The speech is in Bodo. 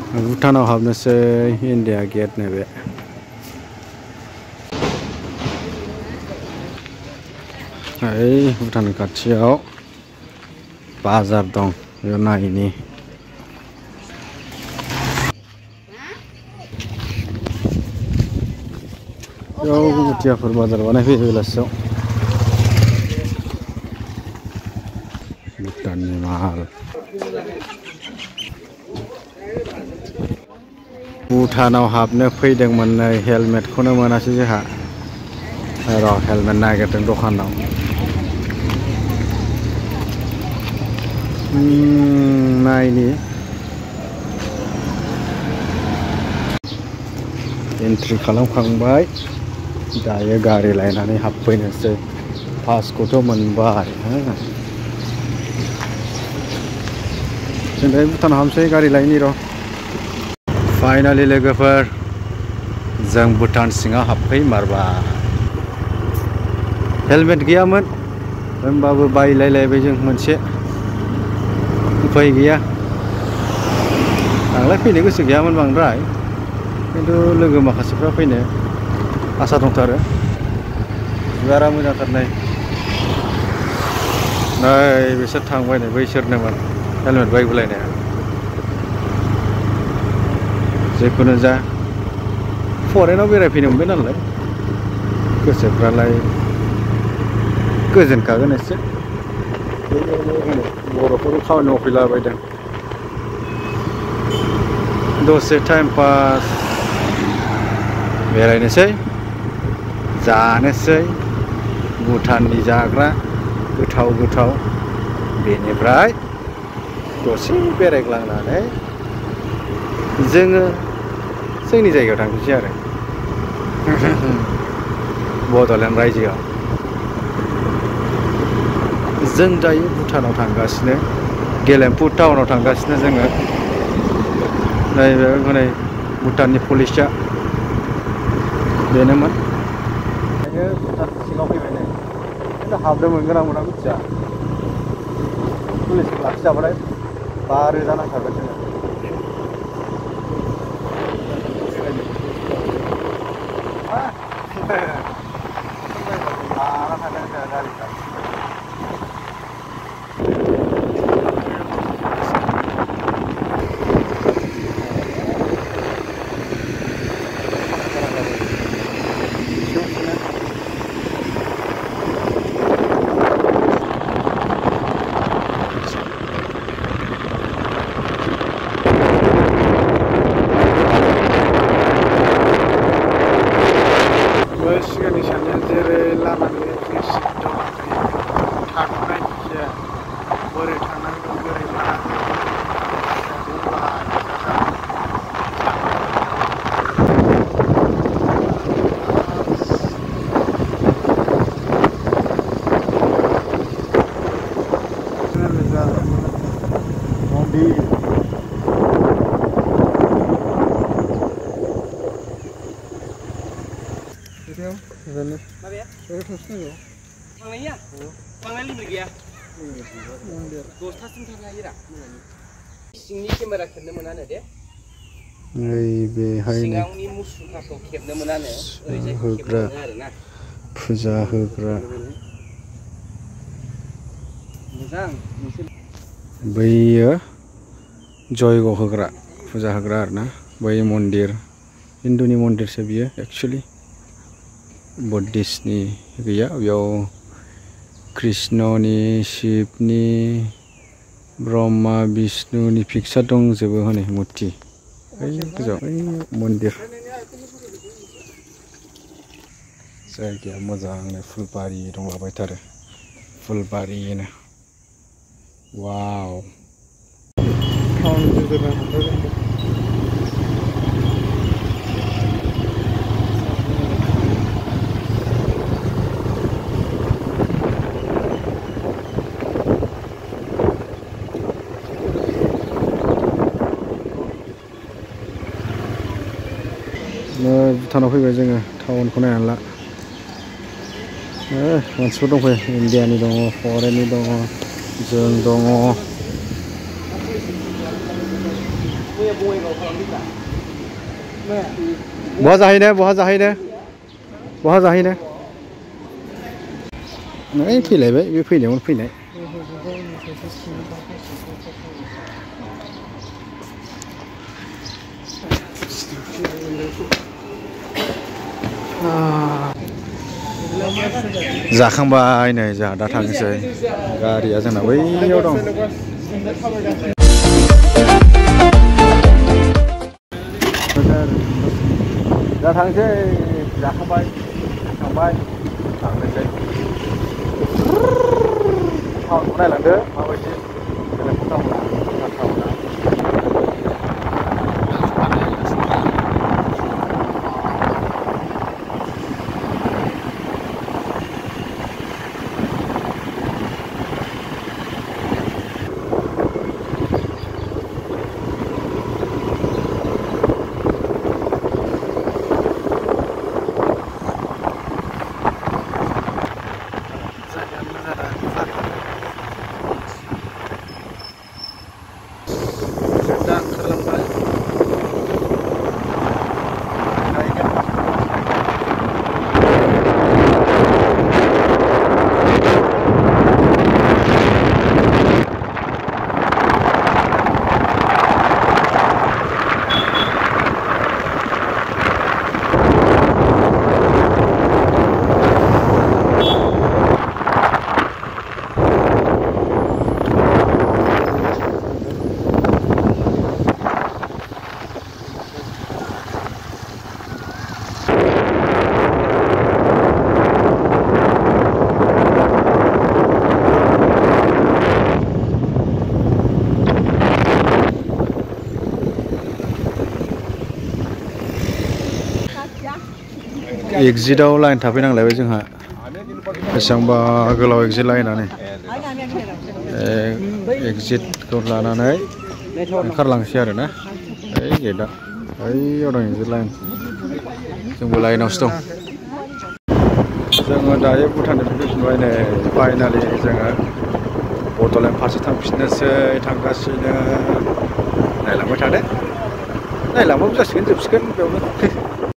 भुटानाव हाबनोसै इन्डिया गेट नैबे भुटान खाथियाव बाजार दं बेयाव नायनि बेयाव गुटियाफोर बाजार बानायफैयो बेलासियाव भुटाननि माल भुटानाव हाबनो फैदोंमोन नै हेलमेटखौनो मोनासै जोंहा र' हेलमेट नागिरदों दखानाव नायनि एन्ट्रि खालामखांबाय दायो गारि लायनानै हाबफैनोसै पासखौथ' मोनबाय जों दायो भुटानाव हाबनोसै गारि लायनि र' फाइनालि लोगोफोर जों भुटान सिङाव हाबफैमारबाय हेलमेट गैयामोन होमबाबो बायलायलायबाय जों मोनसे उफाय गैया थांलाय फैनो गोसो गैयामोन बांद्राय किन्तु लोगो माखासेफ्रा फैनो आसा दंथारो बिबारा मोजांथार नै बिसोर थांबाय नै बैसोरनोमोन हेलमेट बायबोलायनाया जेखुनु जा फरेनाव बेरायफैनो मोनबाय नालाय गोसोफ्रालाय गोजोनखागोन एसे बर'फोरखौ खामानि मावफैलाबायदों दसे टाइम पास बेरायनोसै जानोसै भुटाननि जाग्रा गोथाव गोथाव बेनिफ्राय दसे बेरायग्लांनानै जोङो जोंनि जायगायाव थांफिनसै आरो बड'लेण्ड रायजोआव जों दायो भुटानाव थांगासिनो गेलेम्फु टाउनाव थांगासिनो जोङो नैबे हनै भुटाननि पुलिसआ बेनोमोन दायो भुटान सिङाव फैबाय नै खिन्थु हाबनो मोनगोन ना मोना मिथिया पुलिस लाखिजाबाथाय 5,000 नांखागोन जोङो होग्रा फुजा होग्रा बैयो जयग होग्रा फुजा होग्रा आरोना बै मन्दिर हिन्दुनि मन्दिरसो बियो एक्चुअली बुद्धिस्टनि गैया बेयाव कृष्णनि शिबनि ब्रह्मा विष्णुनि पिक्सार दंजोबो हनै मुर्ति मन्दिर जायगाया मोजांनो फुलबारि दंलाबायथारो फुलबारिनो वाव भुटानाव फैबाय जोङो टाउनखौ नायनानै ला मानसिफोर दंफैयो इन्डियानि दङ फरेननि दङ जों दङ बहा जाहैनो बहा जाहैनो बहा जाहैनो ओइ फैलायबाय बे फैनायावनो फैनाय जाखांबाय नै जोंहा दा थांनोसै गारिया जोंना बैयाव दं दा थांसै जाखांबाय थांबाय थांनोसै टाउनखौ नायलांदो माबायदि गेलेफु टाउना एक्जिटआव लाइन थाफैनांलायबाय जोंहा बेसेबांबा गोलाव एक्जिट लाइनानै एक्जिटखौ लानानै ओंखारलांसै आरोना ओइ गेटआ ओइयाव दं एक्जिट लाइन जोंबो लाइनावसो दं जोङो दायो भुटाननिफ्राय फैफिनबाय नै फाइनालि जोङो बड'लेण्ड फारसे थांफिननोसै थांगासिनो नायलांबाय थादो नायलांबाबो जासिगोन जोबसिगोन बेयावनो